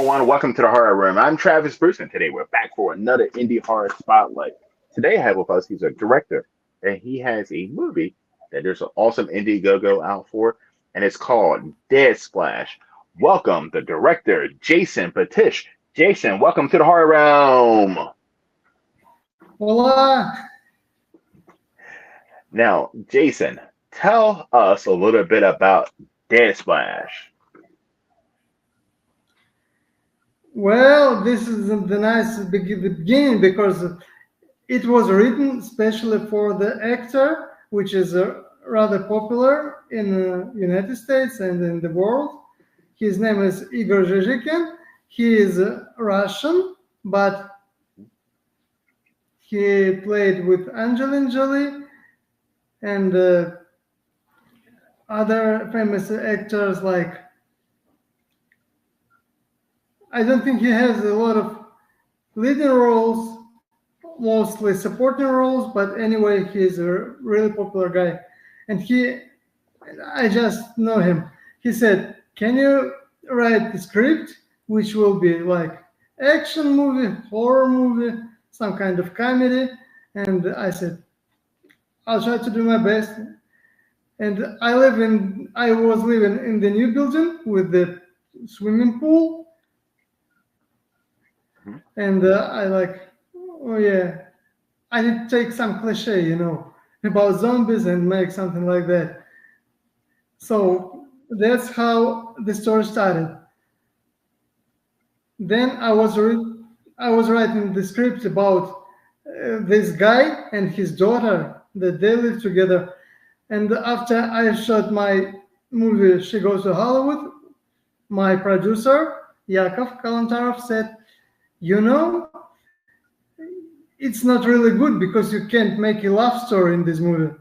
everyone. Welcome to the Horror Room. I'm Travis Bruce, and today we're back for another indie horror spotlight. Today I have with us, he's a director, and he has a movie that there's an awesome Indiegogo out for, and it's called Dead Splash. Welcome, the director, Jason Patish. Jason, welcome to the Horror Room. Hola. Now, Jason, tell us a little bit about Dead Splash. Well, this is the nice the beginning because it was written especially for the actor, which is rather popular in the United States and in the world. His name is Igor Zhizhikin. He is Russian, but he played with Angelina Jolie and other famous actors like I don't think he has a lot of leading roles, mostly supporting roles, but anyway, he's a really popular guy. And I just know him. He said, "Can you write the script, which will be like action movie, horror movie, some kind of comedy?" And I said, "I'll try to do my best." And I was living in the new building with the swimming pool, and I like, oh yeah, I need to take some cliche, about zombies and make something like that. So that's how the story started. Then I was writing the script about this guy and his daughter that they live together. And after I shot my movie, She Goes to Hollywood, my producer Yakov Kalantarov said, "You know, it's not really good because you can't make a love story in this movie.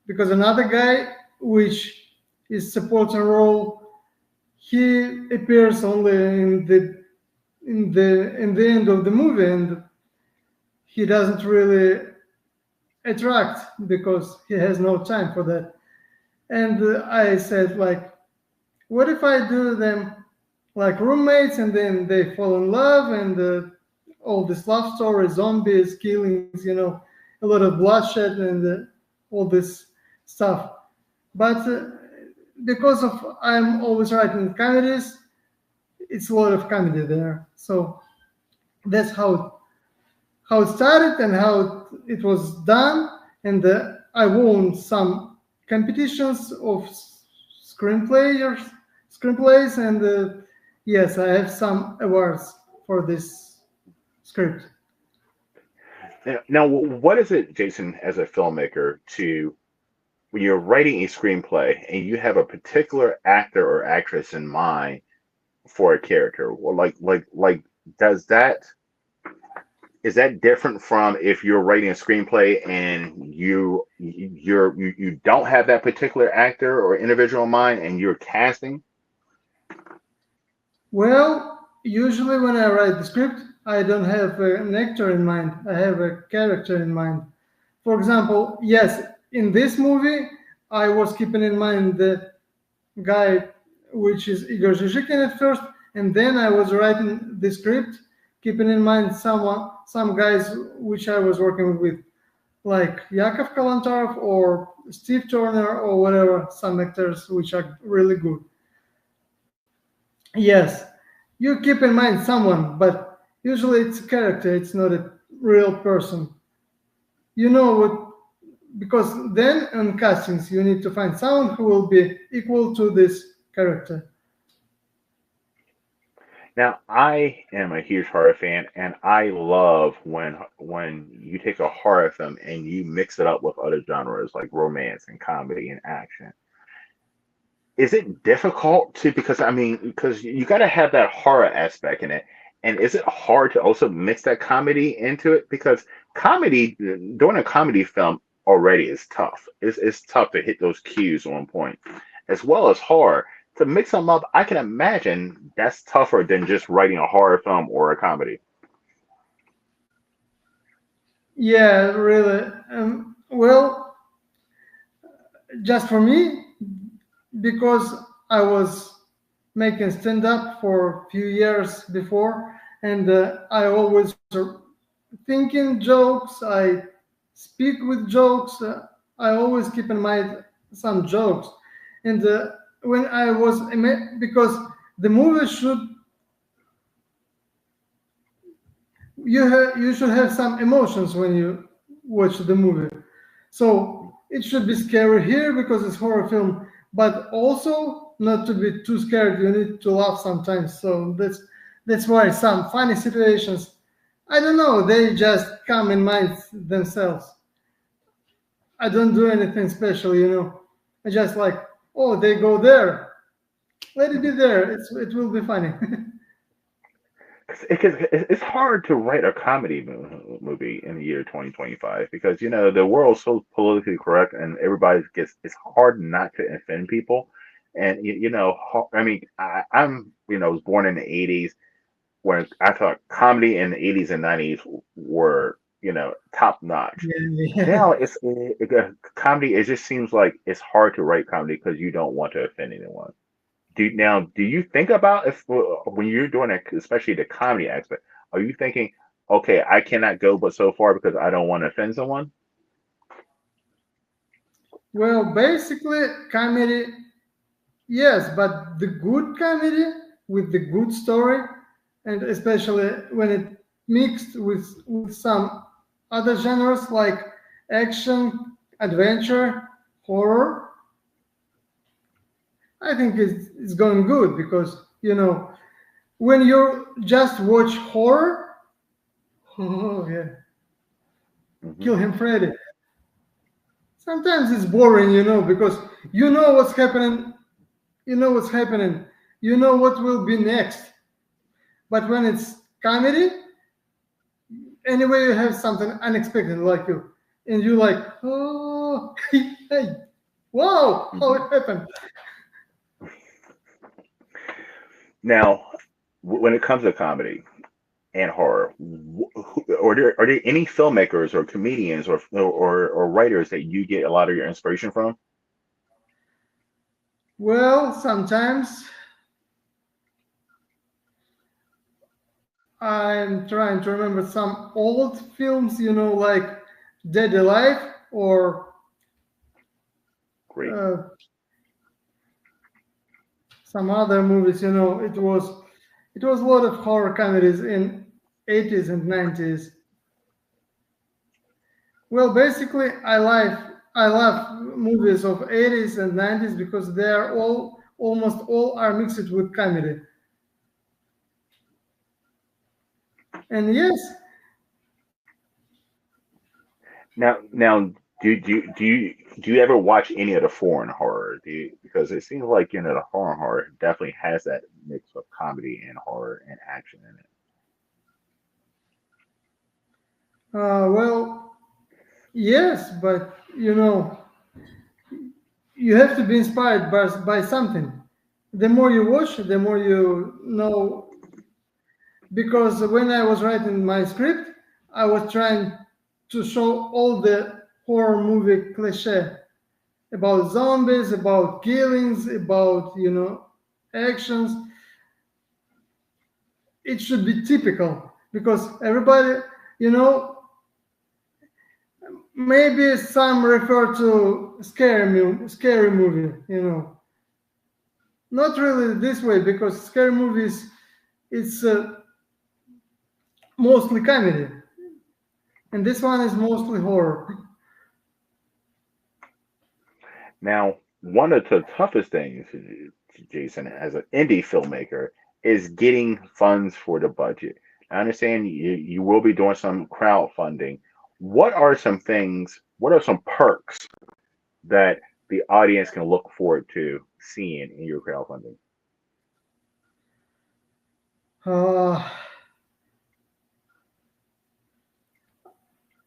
Because another guy, which is supporting role, he appears only in the end of the movie, and he doesn't really attract because he has no time for that." And I said, like, what if I do them like roommates and then they fall in love and all this love story, zombies, killings, a lot of bloodshed and all this stuff. But because of I'm always writing comedies, it's a lot of comedy there. So that's how it started and how it was done. And I won some competitions of screenplays, and yes, I have some awards for this script. Now, what is it, Jason, as a filmmaker, to when you're writing a screenplay and you have a particular actor or actress in mind for a character? Well, does that is that different from if you're writing a screenplay and you don't have that particular actor or individual in mind and you're casting? Well, usually when I write the script, I don't have an actor in mind. I have a character in mind. For example, yes, in this movie, I was keeping in mind the guy, which is Igor Zhizhikin at first, and then I was writing the script, keeping in mind some guys which I was working with, like Yakov Kalantarov or Steve Turner or whatever, some actors which are really good. Yes, you keep in mind someone, but usually it's a character, it's not a real person. You know what? Because then on castings, you need to find someone who will be equal to this character. Now, I am a huge horror fan, and I love when you take a horror film and you mix it up with other genres like romance and comedy and action. Is it difficult to because I mean because you got to have that horror aspect in it, and is it hard to also mix that comedy into it because comedy doing a comedy film already is tough. It's tough to hit those cues on point, as well as horror. To mix them up, I can imagine that's tougher than just writing a horror film or a comedy. Yeah, really. Well, just for me, because I was making stand up for a few years before, and I always thinking jokes. I speak with jokes. I always keep in mind some jokes, and when I was because the movie should you should have some emotions when you watch the movie. So it should be scary here because it's horror film, but also not to be too scared. You need to laugh sometimes. So that's why some funny situations, I don't know, they just come in mind themselves. I don't do anything special. I just like, oh, they go there. Let it be there. It will be funny. It's hard to write a comedy movie in the year 2025 because the world's so politically correct and everybody gets it's hard not to offend people. And I mean, I'm was born in the 80s when I thought comedy in the 80s and 90s were top notch. Yeah. Now comedy. It just seems like it's hard to write comedy because you don't want to offend anyone. Do you think about if when you're doing it, especially the comedy aspect, are you thinking, okay, I cannot go but so far because I don't want to offend someone? Well, basically, comedy, yes, but the good comedy with the good story, and especially when it mixed with some other genres like action, adventure, horror, I think it's going good because when you just watch horror, oh yeah, Hmm. kill him, Freddy. Sometimes it's boring, because you know what's happening, you know what's happening, you know what will be next. But when it's comedy, anyway, you have something unexpected like you, and you like, oh, hey, wow, how Hmm. it happened. Now, when it comes to comedy and horror, are there any filmmakers or comedians or writers that you get a lot of your inspiration from? Well, sometimes I'm trying to remember some old films, like Dead Alive or Great. uh, some other movies. It was a lot of horror comedies in 80s and 90s. Well, basically, I love movies of 80s and 90s because they are all almost all are mixed with comedy. And yes, Now, do you ever watch any of the foreign horror? Because it seems like the foreign horror definitely has that mix of comedy and horror and action in it. well, yes, but you have to be inspired by something. The more you watch, the more you know. Because when I was writing my script, I was trying to show all the horror movie cliche about zombies, about killings, about actions. It should be typical because everybody, you know, maybe some refer to scary movie. Not really this way because scary movies it's mostly comedy, and this one is mostly horror. Now, one of the toughest things, Jason, as an indie filmmaker, is getting funds for the budget. I understand you will be doing some crowdfunding. What are some perks that the audience can look forward to seeing in your crowdfunding? Uh,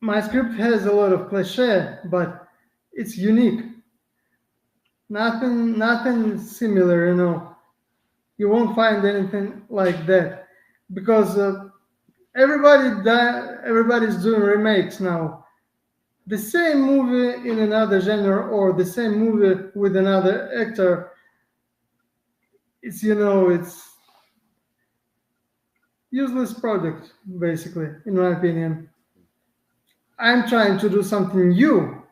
my script has a lot of cliche, but it's unique. Nothing similar. You won't find anything like that because everybody's doing remakes now. The same movie in another genre or the same movie with another actor it's it's useless product basically, in my opinion. I'm trying to do something new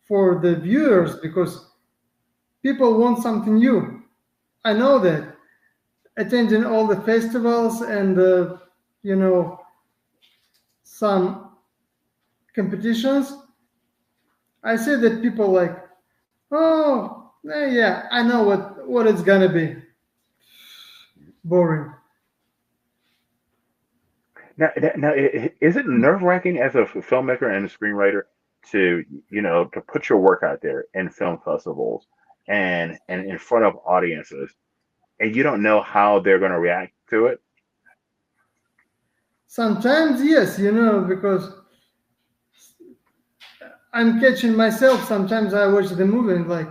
for the viewers because people want something new. I know that. Attending all the festivals and you know some competitions, I see that people like, oh, yeah, I know what it's gonna be. Boring. Now, is it nerve wracking as a filmmaker and a screenwriter to to put your work out there in film festivals and in front of audiences, and you don't know how they're going to react to it? Sometimes, yes, because I'm catching myself. Sometimes I watch the movie and like,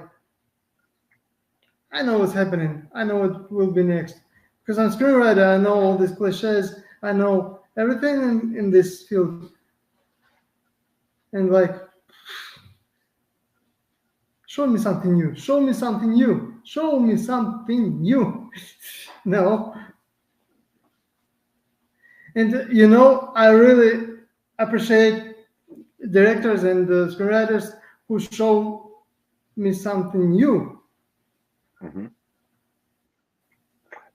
I know what's happening. I know what will be next. Because I'm screenwriter, I know all these cliches. I know everything in this field. And like, show me something new. Show me something new. Show me something new. No. And I really appreciate directors and screenwriters who show me something new. Hmm.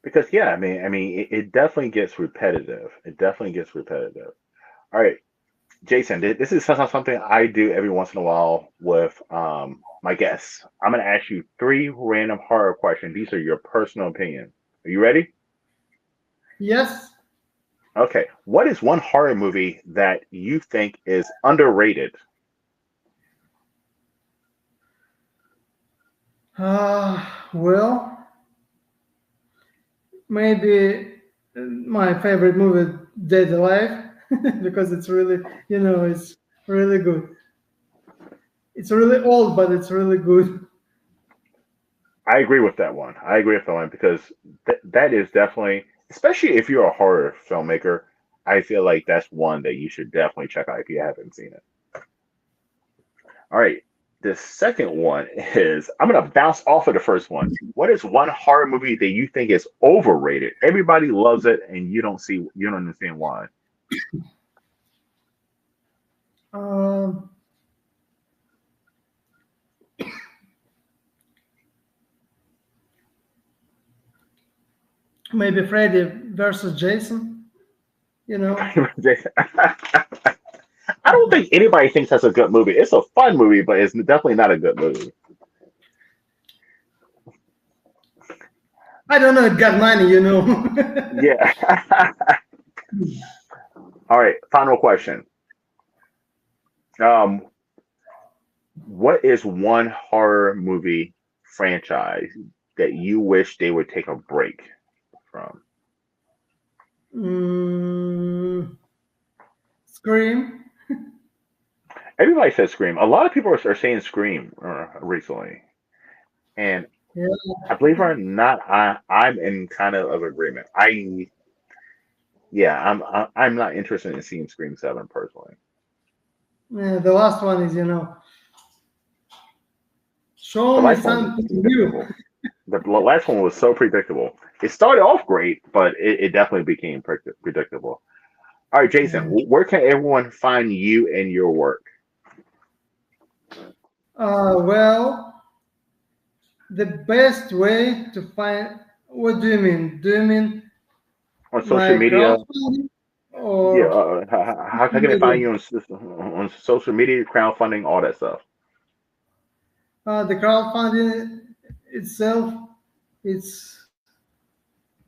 Because yeah, it definitely gets repetitive. It definitely gets repetitive. All right, Jason, this is something I do every once in a while with my guests. I'm going to ask you three random horror questions. These are your personal opinion. Are you ready? Yes. Okay. What is one horror movie that you think is underrated? Well, maybe my favorite movie, Dead Alive, because it's really, it's really good. It's really old, but it's really good. I agree with that one. I agree with that one because that is definitely, especially if you're a horror filmmaker, I feel like that's one that you should definitely check out if you haven't seen it. All right. The second one is I'm gonna bounce off of the first one. What is one horror movie that you think is overrated? Everybody loves it, and you don't understand why. Um, Maybe Freddy versus Jason. You know, I don't think anybody thinks that's a good movie. It's a fun movie, but it's definitely not a good movie. I don't know. It got money. Yeah. All right. Final question. Um, what is one horror movie franchise that you wish they would take a break from? mm, Scream. Everybody says Scream. A lot of people are saying Scream recently, and Yeah, I believe it or not, I'm in kind of agreement. Yeah, I'm not interested in seeing Scream 7 personally. yeah. The last one is The show me last one was something new. predictable. The last one was so predictable. It started off great, but it definitely became predictable. All right, Jason, Yeah. where can everyone find you and your work? Well, the best way to find. What do you mean? Do you mean On social my media? crowdfunding Yeah, or how social can they find media? you on social media, crowdfunding, all that stuff? The crowdfunding itself, it's,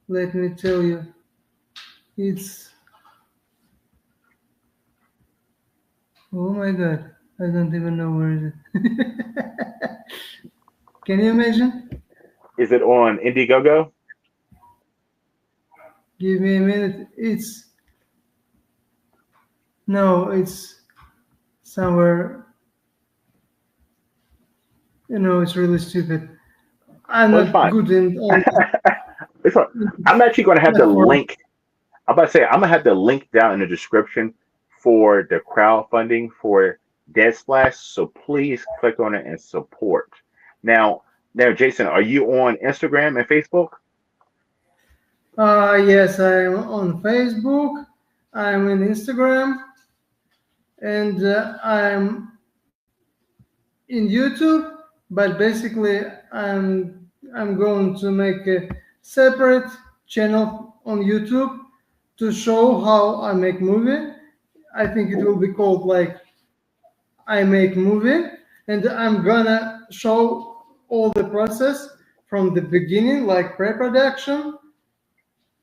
let me tell you, it's, oh my God, I don't even know where is it. Can you imagine? Is it on Indiegogo? Give me a minute. No, it's somewhere, it's really stupid. I'm Well, it's not fine. good in all It's fine. I'm actually going to have the platforms. link. I'm about to say I'm gonna have the link down in the description for the crowdfunding for Dead Splash. So please click on it and support. Now, Jason, are you on Instagram and Facebook? Yes, I'm on Facebook. I'm on Instagram, and I'm in YouTube. But basically, I'm going to make a separate channel on YouTube to show how I make movie. I think it will Ooh, be called like I make movie, and I'm gonna show all the process from the beginning, like pre-production,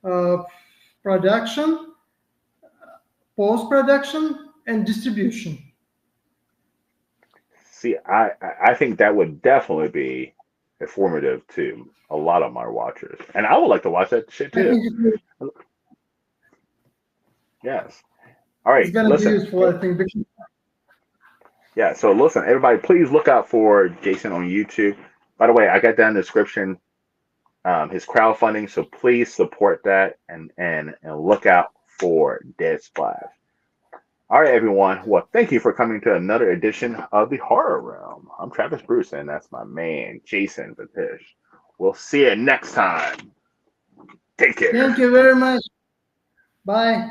uh, production, post-production, and distribution. see, I think that would definitely be informative to a lot of my watchers, and I would like to watch that shit I too. think Yes. All it's right. gonna be Listen. useful. I think because Yeah. So listen, everybody, please look out for Jason on YouTube. By the way, I got down in the description his crowdfunding, so please support that and look out for Dead Splash. All right, everyone. Well, thank you for coming to another edition of the Horror Realm. I'm Travis Bruce, and that's my man, Jason Vatish. We'll see you next time. Take care. thank you very much. Bye.